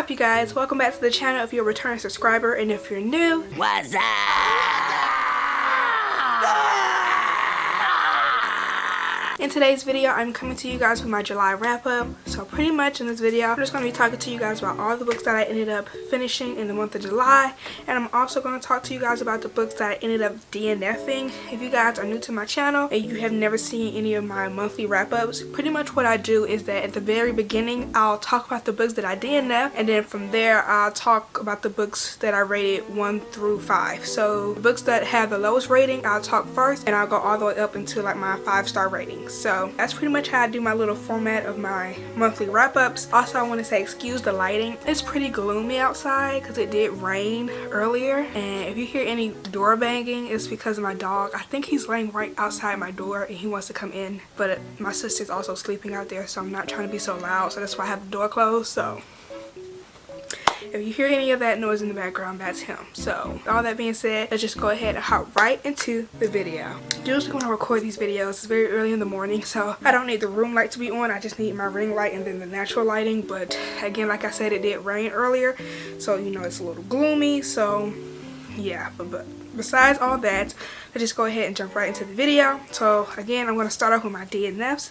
up, you guys? Welcome back to the channel if you're a returning subscriber, and if you're new, what's up? In today's video, I'm coming to you guys with my July wrap-up. So pretty much in this video, I'm just going to be talking to you guys about all the books that I ended up finishing in the month of July. And I'm also going to talk to you guys about the books that I ended up DNFing. If you guys are new to my channel and you have never seen any of my monthly wrap-ups, pretty much what I do is that at the very beginning, I'll talk about the books that I DNF. And then from there, I'll talk about the books that I rated 1 through 5. So the books that have the lowest rating, I'll talk first. And I'll go all the way up into like my 5-star ratings. So that's pretty much how I do my little format of my monthly wrap-ups. Also, I want to say excuse the lighting. It's pretty gloomy outside because it did rain earlier, and if you hear any door banging, it's because of my dog. I think he's laying right outside my door and he wants to come in, but my sister's also sleeping out there, so I'm not trying to be so loud, so that's why I have the door closed. So if you hear any of that noise in the background, that's him. So all that being said, let's just go ahead and hop right into the video. Usually when I record these videos, it's very early in the morning, so I don't need the room light to be on. I just need my ring light and then the natural lighting. But again, like I said, it did rain earlier, so you know it's a little gloomy. So yeah, but besides all that, let's just go ahead and jump right into the video. So again, I'm going to start off with my DNFs.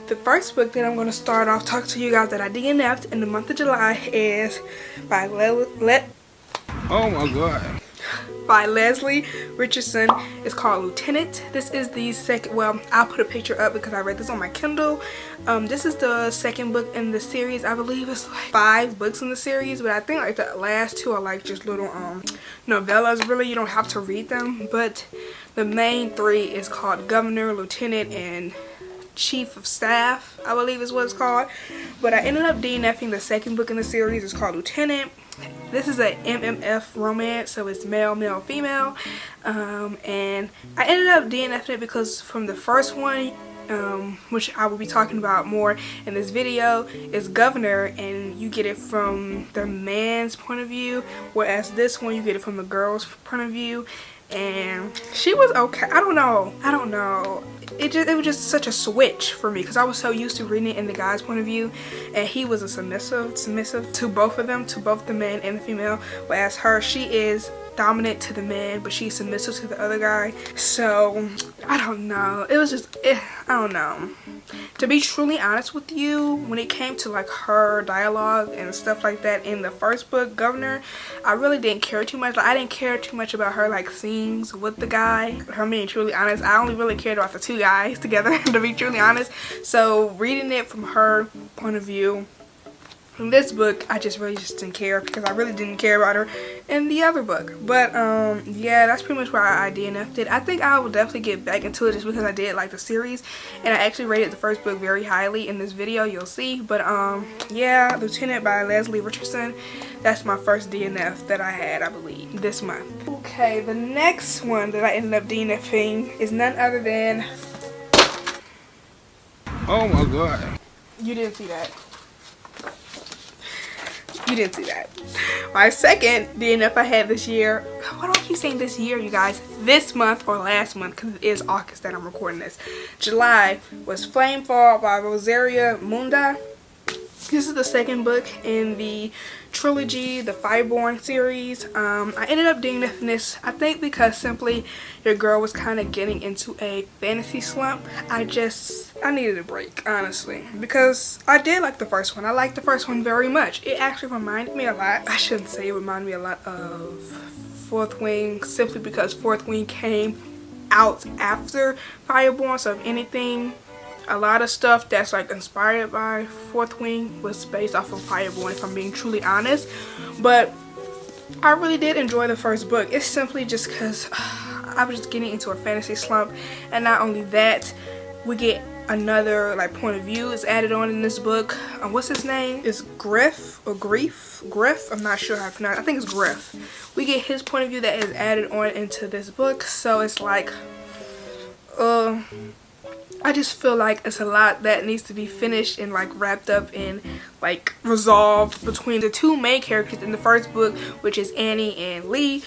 The first book that I'm going to start off talking to you guys that I DNF'd in the month of July is by by Leslie Richardson. It's called Lieutenant. This is the second, well, I'll put a picture up because I read this on my Kindle. This is the second book in the series. I believe it's like 5 books in the series, but I think like the last 2 are like just little novellas. Really, you don't have to read them, but the main 3 is called Governor, Lieutenant, and Chief of Staff, I believe is what it's called. But I ended up DNFing the second book in the series. It's called Lieutenant. This is a MMF romance, so it's male, male, female. And I ended up DNFing it because from the first one, which I will be talking about more in this video, is Governor, and you get it from the man's point of view, whereas this one you get it from the girl's point of view. And she was okay. I don't know. It was just such a switch for me because I was so used to reading it in the guy's point of view, and he was a submissive to both of them, to both the man and the female, whereas her, she is dominant to the man, but she's submissive to the other guy. So I don't know, it was just I don't know. To be truly honest with you, when it came to like her dialogue and stuff like that in the first book, Governor, I really didn't care too much. Like, I didn't care too much about her like scenes with the guy. Her being truly honest, I only really cared about the 2 guys together, to be truly honest. So reading it from her point of view in this book, I really didn't care because I really didn't care about her in the other book. But yeah, that's pretty much why I DNF'd it. I think I will definitely get back into it just because I did like the series, and I actually rated the first book very highly in this video, you'll see. But yeah, Lieutenant by Leslie Richardson, that's my first DNF that I had, I believe, this month. Okay, the next one that I ended up DNFing is none other than, oh my god, you didn't see that. You didn't see that. My second DNF I had this year. Why do I keep saying this year, you guys? This month or last month, because it is August that I'm recording this. July was Flamefall by Rosaria Munda. This is the second book in the trilogy, the Fireborn series. I ended up DNFing this, I think, because simply your girl was kind of getting into a fantasy slump. I needed a break, honestly, because I did like the first one. I liked the first one very much. It actually reminded me a lot. I shouldn't say it reminded me a lot of Fourth Wing, simply because Fourth Wing came out after Fireborn. So if anything, a lot of stuff that's like inspired by Fourth Wing was based off of Fireborn, if I'm being truly honest. But I really did enjoy the first book. It's simply just because I was just getting into a fantasy slump, and not only that, we get another like point of view is added on in this book. What's his name? Is Griff or Grief? Griff? I'm not sure how to pronounce it. I think it's Griff. We get his point of view that is added on into this book, so it's like I just feel like it's a lot that needs to be finished and like wrapped up and like resolved between the two main characters in the first book, which is Annie and Lee.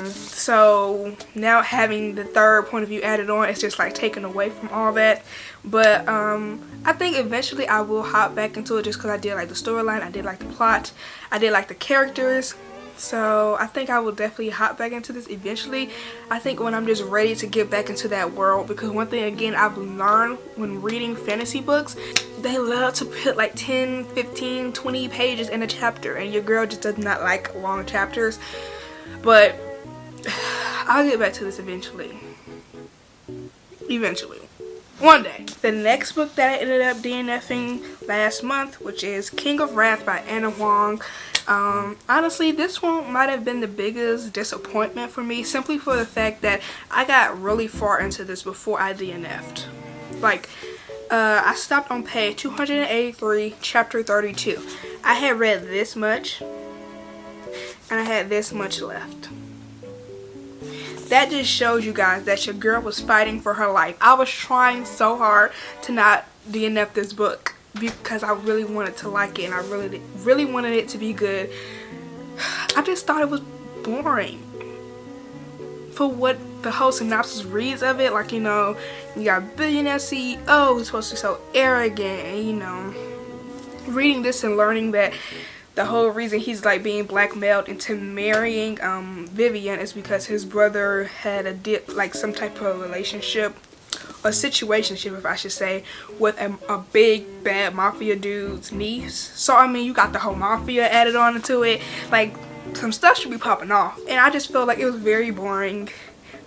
So now having the third point of view added on, it's just like taken away from all that. But I think eventually I will hop back into it just because I did like the storyline, I did like the plot, I did like the characters. So I think I will definitely hop back into this eventually. I think when I'm just ready to get back into that world, because one thing again I've learned when reading fantasy books, they love to put like 10, 15, 20 pages in a chapter, and your girl just does not like long chapters. But I'll get back to this eventually. One day. The next book that I ended up DNFing last month, which is King of Wrath by Anna Huang. Honestly, this one might have been the biggest disappointment for me, simply for the fact that I got really far into this before I DNF'd. Like, I stopped on page 283, chapter 32. I had read this much, and I had this much left. That just shows you guys that your girl was fighting for her life. I was trying so hard to not DNF this book because I really wanted to like it, and I really wanted it to be good. I just thought it was boring for what the whole synopsis reads of it. Like, you know, you got billionaire CEO who's supposed to be so arrogant, and you know, reading this and learning that the whole reason he's like being blackmailed into marrying Vivian is because his brother had like some type of relationship, a situationship if I should say, with a big bad mafia dude's niece. So I mean, you got the whole mafia added on into it. Like, some stuff should be popping off, and I just felt like it was very boring.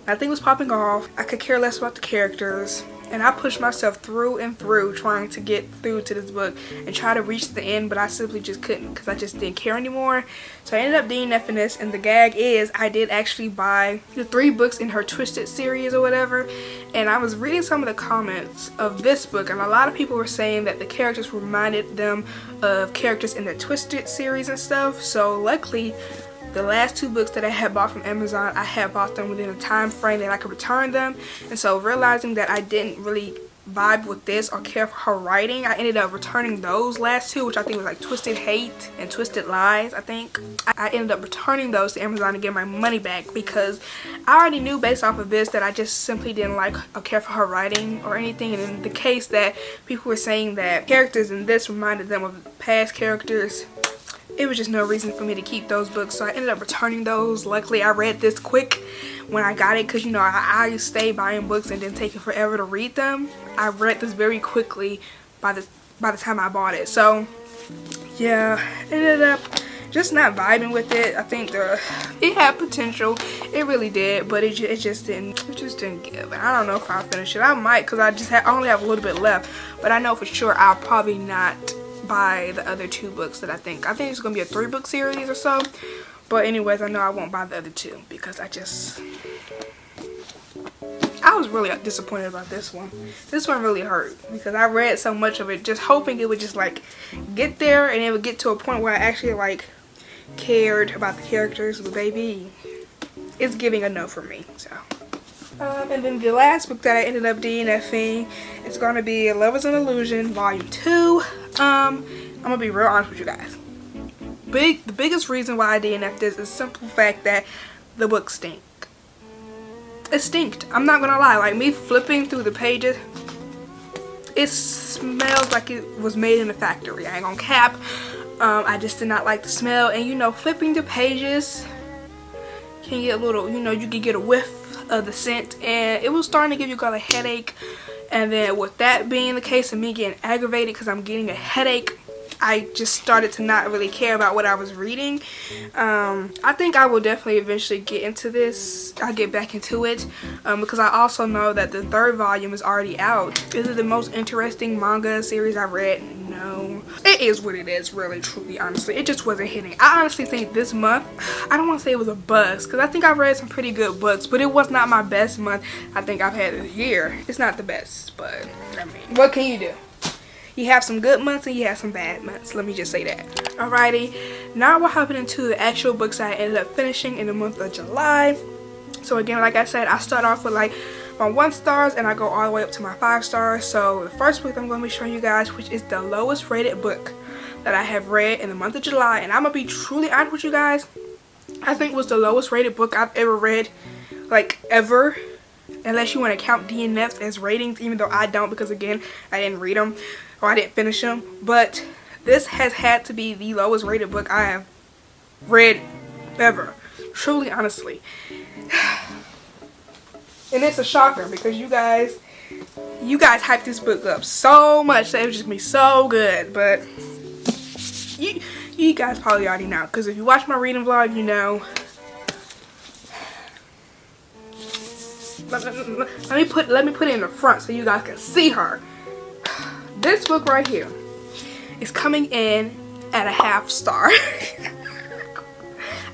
Nothing was popping off. I could care less about the characters, and I pushed myself through and through trying to get through to this book and try to reach the end, but I simply just couldn't because I just didn't care anymore. So I ended up DNFing this, and the gag is I did actually buy the 3 books in her Twisted series or whatever, and I was reading some of the comments of this book, and a lot of people were saying that the characters reminded them of characters in the Twisted series and stuff. So luckily, the last 2 books that I had bought from Amazon, I had bought them within a time frame that I could return them. And so realizing that I didn't really vibe with this or care for her writing, I ended up returning those last 2, which I think was like Twisted Hate and Twisted Lies, I think. I ended up returning those to Amazon to get my money back because I already knew based off of this that I just simply didn't like or care for her writing or anything. And in the case that people were saying that characters in this reminded them of past characters, it was just no reason for me to keep those books, so I ended up returning those. Luckily, I read this quick when I got it because, you know, I stay buying books and then taking forever to read them. I read this very quickly by the time I bought it. So, yeah, ended up just not vibing with it. I think it had potential. It really did, but it just didn't give. And I don't know if I'll finish it. I might because I only have a little bit left, but I know for sure I'll probably not buy the other 2 books that I think it's gonna be a 3-book series or so. But anyways, I know I won't buy the other 2 because I was really disappointed about this one. This one really hurt because I read so much of it just hoping it would just like get there and it would get to a point where I actually like cared about the characters, but baby, it's giving a no for me. So and then the last book that I ended up DNFing is going to be Love is an Illusion Volume 2. I'm going to be real honest with you guys. The biggest reason why I DNF'd this is the simple fact that the book stink. It stinked. I'm not going to lie. Like, me flipping through the pages, it smells like it was made in a factory. I ain't going to cap. I just did not like the smell. And, you know, flipping the pages can get a little, you know, you can get a whiff of the scent, and it was starting to give you guys a headache. And then with that being the case and me getting aggravated because I'm getting a headache, I just started to not really care about what I was reading. I think I will definitely eventually get into this. I'll get back into it because I also know that the 3rd volume is already out. Is it the most interesting manga series I read? No. It is what it is, really, truly, honestly. It just wasn't hitting. I honestly think this month, I don't want to say it was a bust because I think I've read some pretty good books, but it was not my best month I think I've had this year. It's not the best, but I mean, what can you do? You have some good months and you have some bad months. Let me just say that. Alrighty, now we're hopping into the actual books I ended up finishing in the month of July. So again, like I said, I start off with like my 1 stars and I go all the way up to my 5 stars. So the first book I'm going to be showing you guys, which is the lowest rated book that I have read in the month of July, and I'm going to be truly honest with you guys, I think it was the lowest rated book I've ever read, like ever, unless you want to count DNFs as ratings, even though I don't, because again, I didn't read them or I didn't finish them. But this has had to be the lowest rated book I have read ever, truly, honestly. And it's a shocker because you guys hyped this book up so much that it was just gonna be so good. But you guys probably already know, because if you watch my reading vlog, you know. Let me put it in the front so you guys can see her. This book right here is coming in at a 1/2 star.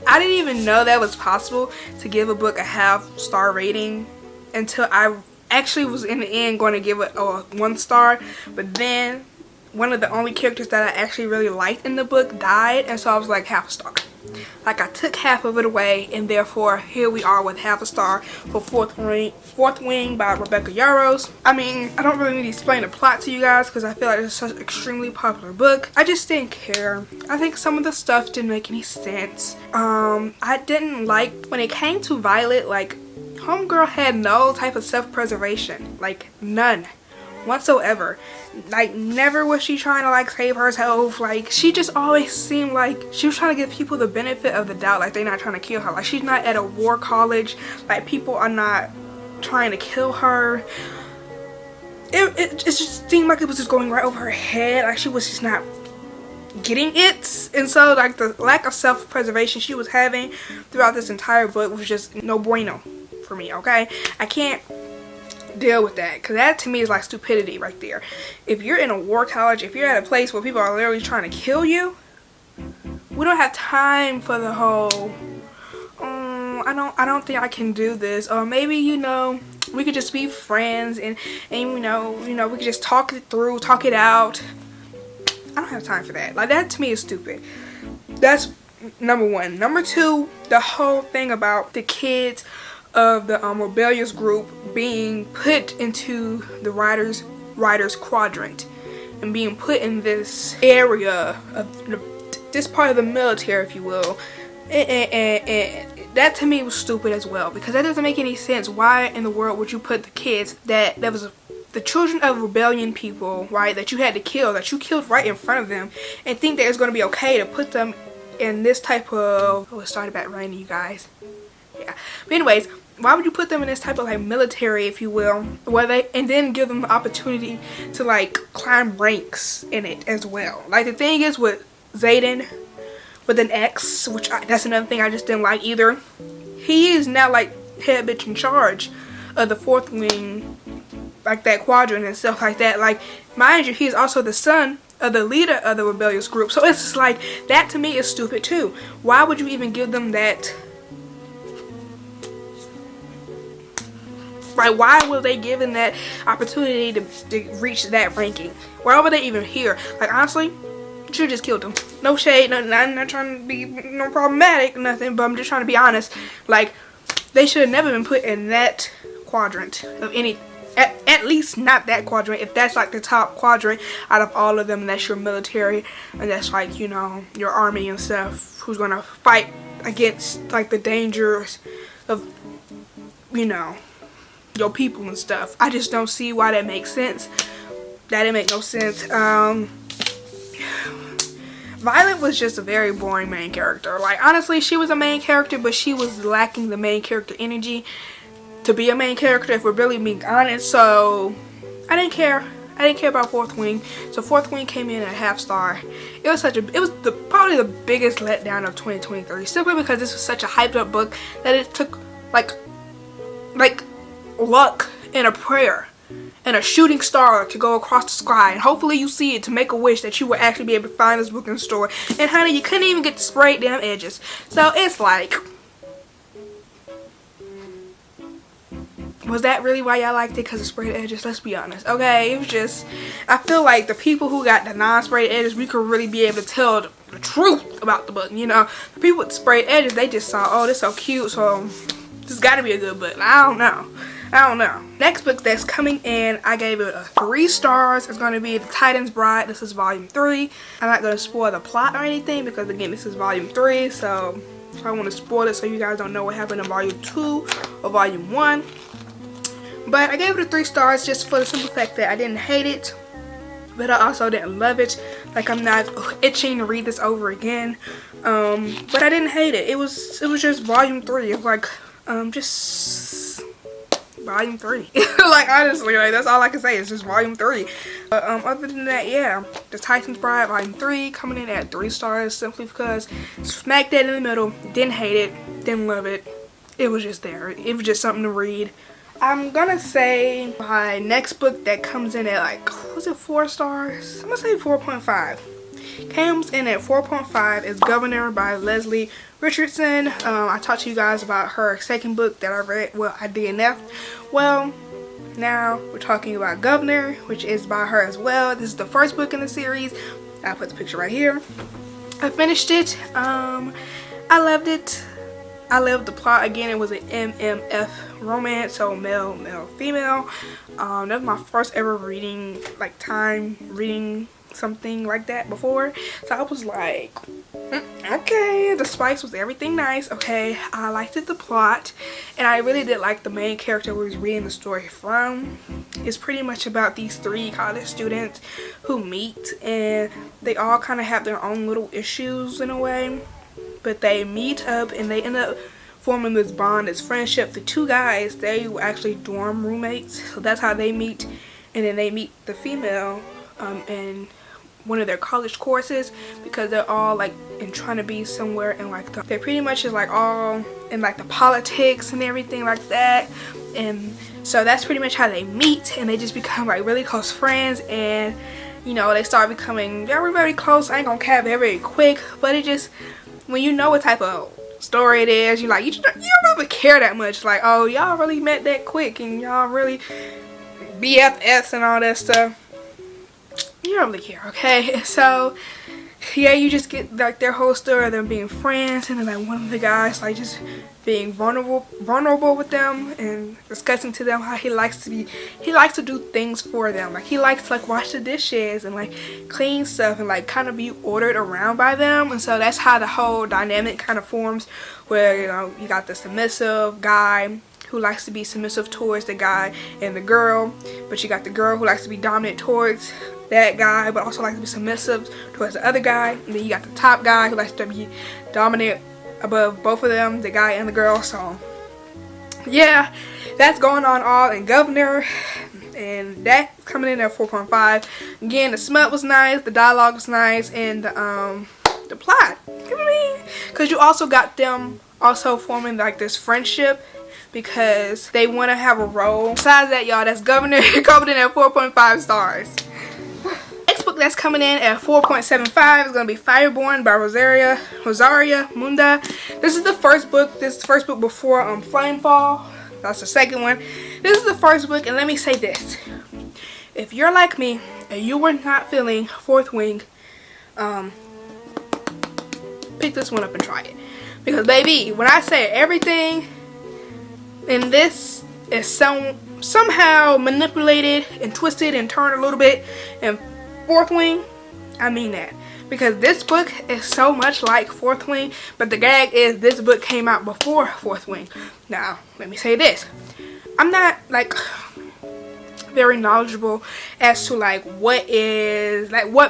I didn't even know that was possible to give a book a 1/2 star rating until I actually was in the end going to give it a 1 star. But then one of the only characters that I actually really liked in the book died, and so I was like 1/2 star. Like, I took half of it away, and therefore here we are with 1/2 star for Fourth Wing by Rebecca Yarros. I mean, I don't really need to explain the plot to you guys because I feel like it's such an extremely popular book. I just didn't care. I think some of the stuff didn't make any sense. I didn't like when it came to Violet, like, homegirl had no type of self-preservation, like none whatsoever. Like, never was she trying to like save herself. Like, she just always seemed like she was trying to give people the benefit of the doubt, like they're not trying to kill her. Like, she's not at a war college, like people are not trying to kill her. It just seemed like it was just going right over her head, like she was just not getting it. And so, like, the lack of self-preservation she was having throughout this entire book was just no bueno for me, okay? I can't deal with that, because that to me is like stupidity right there. If you're in a war college, if you're at a place where people are literally trying to kill you, we don't have time for the whole I don't think I can do this, or maybe, you know, we could just be friends and you know we could just talk it through, talk it out. I don't have time for that. Like, that to me is stupid. That's number 1. Number 2, the whole thing about the kids of the rebellious group being put into the writers quadrant and being put in this area of this part of the military, if you will, and that to me was stupid as well, because that doesn't make any sense. Why in the world would you put the kids that was the children of rebellion people, right, that you had to kill, that you killed right in front of them, and think that it's going to be okay to put them in this type of, oh, it started back raining, you guys. Yeah, but anyways, why would you put them in this type of like military, if you will, where and then give them the opportunity to like climb ranks in it as well? Like, the thing is with Zayden, with an X, which that's another thing I just didn't like either. He is now like head bitch in charge of the Fourth Wing, like that quadrant and stuff like that. Like, mind you, he's also the son of the leader of the rebellious group. So it's just like, that to me is stupid too. Why would you even give them that? Right, why were they given that opportunity to reach that ranking? Why were they even here? Like, honestly, you should have just killed them. No shade, I'm not trying to be problematic, nothing, but I'm just trying to be honest. Like, they should have never been put in that quadrant of any, at least not that quadrant. If that's like the top quadrant out of all of them, and that's your military, and that's like, you know, your army and stuff, who's gonna fight against like the dangers of, you know, your people and stuff. I just don't see why that makes sense. That didn't make no sense. Violet was just a very boring main character. Like, honestly, she was a main character, but she was lacking the main character energy to be a main character, if we're really being honest. So I didn't care. I didn't care about Fourth Wing. So Fourth Wing came in at a 1/2 star. It was probably the biggest letdown of 2023, simply because this was such a hyped up book that it took like luck and a prayer and a shooting star to go across the sky, and hopefully you see it to make a wish that you will actually be able to find this book in the store. And honey, you couldn't even get the sprayed damn edges. So it's like, was that really why y'all liked it? Because of sprayed edges? Let's be honest. Okay, it was just, I feel like the people who got the non-sprayed edges, we could really be able to tell the truth about the book, you know. The people with sprayed edges, they just saw, oh, this is so cute, so this got to be a good book. I don't know. I don't know. Next book that's coming in, I gave it a 3 stars. It's going to be The Titan's Bride. This is volume 3. I'm not going to spoil the plot or anything because again, this is volume 3, so I don't want to spoil it so you guys don't know what happened in volume 2 or volume 1. But I gave it a 3 stars just for the simple fact that I didn't hate it, but I also didn't love it. Like, I'm not itching to read this over again. But I didn't hate it. It was just volume 3. It was like just volume 3. Like, honestly, like, that's all I can say. It's just volume 3. But other than that, yeah, The Titan's Bride volume 3 coming in at 3 stars simply because smack dead in the middle. Didn't hate it, didn't love it. It was just there. It was just something to read. I'm gonna say my next book that comes in at, like, was it 4 stars? I'm gonna say 4.5. Comes in at 4.5 is Governor by Leslie Richardson. I talked to you guys about her second book that I read. Well, I DNF. Well, now we're talking about Governor, which is by her as well. This is the first book in the series. I'll put the picture right here. I finished it. I loved it. I loved the plot. Again, it was an MMF romance, so male, female. That was my first ever reading, like, time reading something like that before. So I was like, okay, the spice was everything nice. Okay, I liked the plot, and I really did like the main character we was reading the story from. It's pretty much about these 3 college students who meet, and they all kind of have their own little issues in a way. But they meet up and they end up forming this bond, this friendship. The 2 guys, they were actually dorm roommates, so that's how they meet. And then they meet the female in one of their college courses because they're all like in trying to be somewhere in like they pretty much is like all in like the politics and everything like that. And so that's pretty much how they meet, and they just become like really close friends. And you know, they start becoming very, very close. I ain't gonna cap, they're very quick, but it just, when you know what type of story it is, you like, you don't really care that much. Like, oh, y'all really met that quick and y'all really BFFs and all that stuff. You don't really care, okay? So yeah, you just get like their whole story of them being friends, and then like one of the guys like just being vulnerable with them and discussing to them how he likes to do things for them. Like, he likes to like wash the dishes and like clean stuff and like kind of be ordered around by them. And so that's how the whole dynamic kind of forms, where, you know, you got the submissive guy who likes to be submissive towards the guy and the girl, but you got the girl who likes to be dominant towards that guy but also likes to be submissive towards the other guy. And then you got the top guy who likes to be dominant above both of them, the guy and the girl. So yeah, that's going on all in Governor, and that's coming in at 4.5. Again, the smut was nice, the dialogue was nice, and the plot, you know what I mean? Because you also got them also forming like this friendship because they want to have a role. Besides that, y'all, that's Governor coming in at 4.5 stars. Next book that's coming in at 4.75 is going to be Fireborn by Rosaria Munda. This is the first book. This is the first book before Flamefall. That's the second one. This is the first book, and let me say this. If you're like me and you were not feeling Fourth Wing, pick this one up and try it. Because baby, when I say everything in this is somehow manipulated and twisted and turned a little bit in Fourth Wing, I mean that. Because this book is so much like Fourth Wing, but the gag is this book came out before Fourth Wing. Now, let me say this. I'm not like very knowledgeable as to like what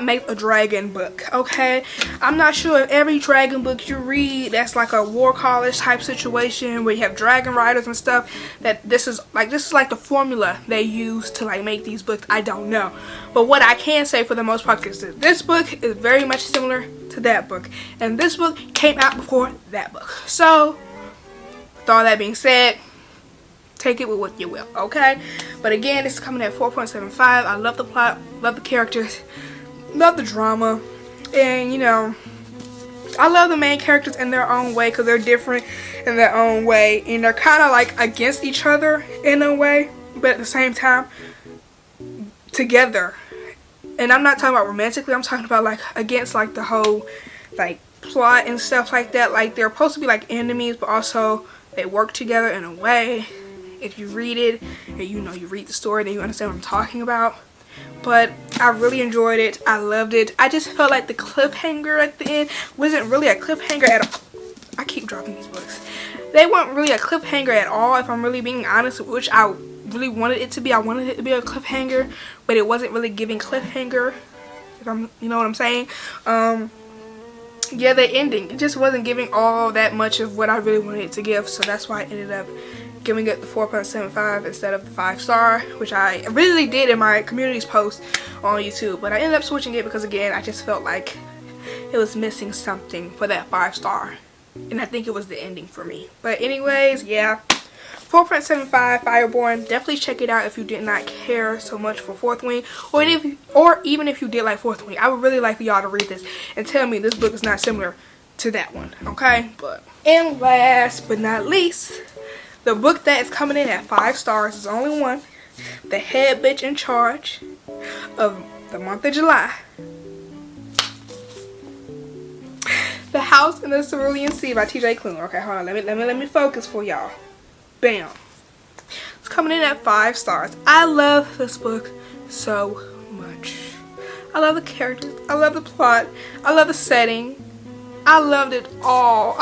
makes a dragon book, okay? I'm not sure if every dragon book you read that's like a war college type situation where you have dragon riders and stuff, that this is like the formula they use to like make these books. I don't know, but what I can say for the most part is that this book is very much similar to that book, and this book came out before that book. So with all that being said, take it with what you will, okay? But again, it's coming at 4.75. I love the plot, love the characters, love the drama, and you know, I love the main characters in their own way because they're different in their own way, and they're kind of like against each other in a way, but at the same time together. And I'm not talking about romantically, I'm talking about like against like the whole like plot and stuff like that. Like, they're supposed to be like enemies, but also they work together in a way. if you read it and you know you read the story, then you understand what I'm talking about. But I really enjoyed it. I loved it. I just felt like the cliffhanger at the end wasn't really a cliffhanger at all. I keep dropping these books. They weren't really a cliffhanger at all, if I'm really being honest, which I really wanted it to be. I wanted it to be a cliffhanger, but it wasn't really giving cliffhanger, if I'm, you know what I'm saying. Yeah, the ending, it just wasn't giving all that much of what I really wanted it to give, so that's why I ended up giving it the 4.75 instead of the 5-star, which I originally did in my communities post on YouTube, but I ended up switching it because, again, I just felt like it was missing something for that 5-star, and I think it was the ending for me. But anyways, yeah, 4.75 Fireborn. Definitely check it out if you did not care so much for Fourth Wing, or even if you did like Fourth Wing. I would really like for y'all to read this and tell me this book is not similar to that one, okay? And last but not least, the book that is coming in at 5 stars is only one. The head bitch in charge of the month of July. The House in the Cerulean Sea by TJ Klune. Okay, hold on. Let me focus for y'all. Bam. It's coming in at 5 stars. I love this book so much. I love the characters. I love the plot. I love the setting. I loved it all.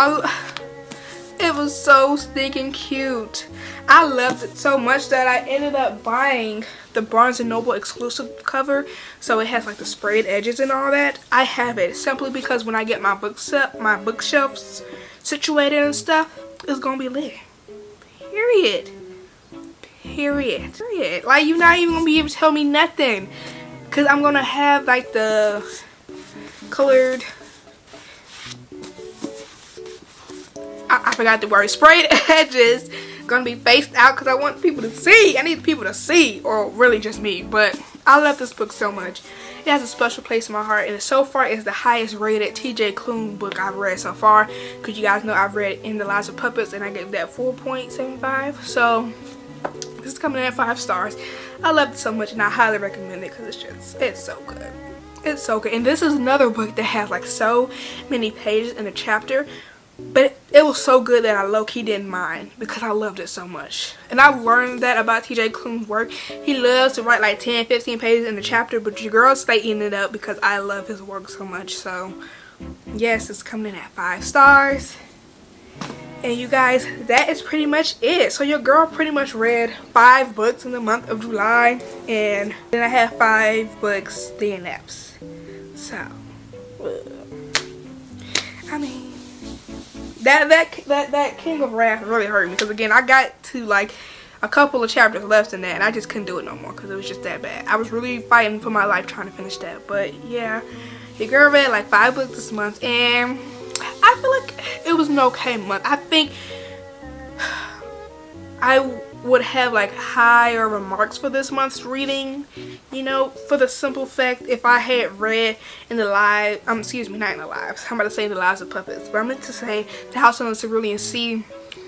It was so stinking cute. I loved it so much that I ended up buying the Barnes & Noble exclusive cover, so it has like the sprayed edges and all that. I have it simply because when I get my bookshelves situated and stuff, it's gonna be lit. Period. Like, you're not even gonna be able to tell me nothing, because I'm gonna have like the colored, I forgot the word, sprayed edges gonna be faced out because I want people to see. I need people to see, or really just me. But I love this book so much. It has a special place in my heart, and so far it's the highest rated TJ Klune book I've read so far, because you guys know I've read In the Lives of Puppets and I gave that 4.75. so this is coming in at 5 stars. I love it so much, and I highly recommend it because it's so good. It's so good. And this is another book that has like so many pages in a chapter, but it was so good that I low-key didn't mind because I loved it so much. And I've learned that about TJ Klune's work. He loves to write like 10-15 pages in the chapter, but your girl stay eating it up because I love his work so much. So yes, it's coming in at 5 stars. And you guys, that is pretty much it. So your girl pretty much read 5 books in the month of July, and then I have 5 books DNFs. So I mean, that King of Wrath really hurt me, because again, I got to like a couple of chapters left in that, and I just couldn't do it no more because it was just that bad. I was really fighting for my life trying to finish that. But yeah, your girl read like 5 books this month, and I feel like it was an okay month. I think I would have like higher remarks for this month's reading, you know, for the simple fact if I had read in the live, excuse me, not in the lives, I'm about to say In the Lives of Puppets, but I meant to say The House on the Cerulean Sea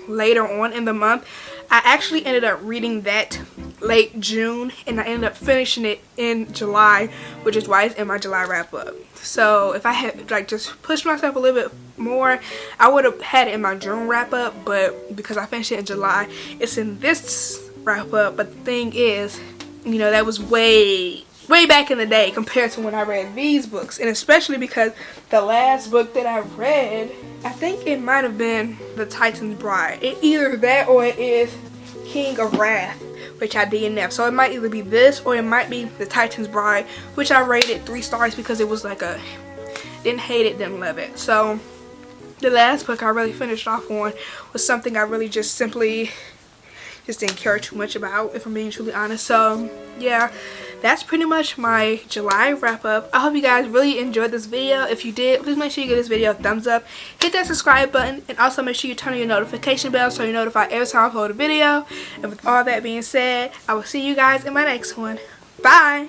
later on in the month. I actually ended up reading that late June, and I ended up finishing it in July, which is why it's in my July wrap up. So if I had like just pushed myself a little bit more, I would have had it in my June wrap up, but because I finished it in July, it's in this wrap up. But the thing is, you know, that was way back in the day compared to when I read these books, and especially because the last book that I read, I think it might have been The Titan's Bride. Either that or it is King of Wrath, which I DNF. So it might either be this or it might be The Titan's Bride, which I rated 3 stars because it was like a didn't hate it, didn't love it. So the last book I really finished off on was something I really just simply didn't care too much about, if I'm being truly honest. So yeah, that's pretty much my July wrap up. I hope you guys really enjoyed this video. If you did, please make sure you give this video a thumbs up, hit that subscribe button, and also make sure you turn on your notification bell so you're notified every time I upload a video. And with all that being said, I will see you guys in my next one. Bye!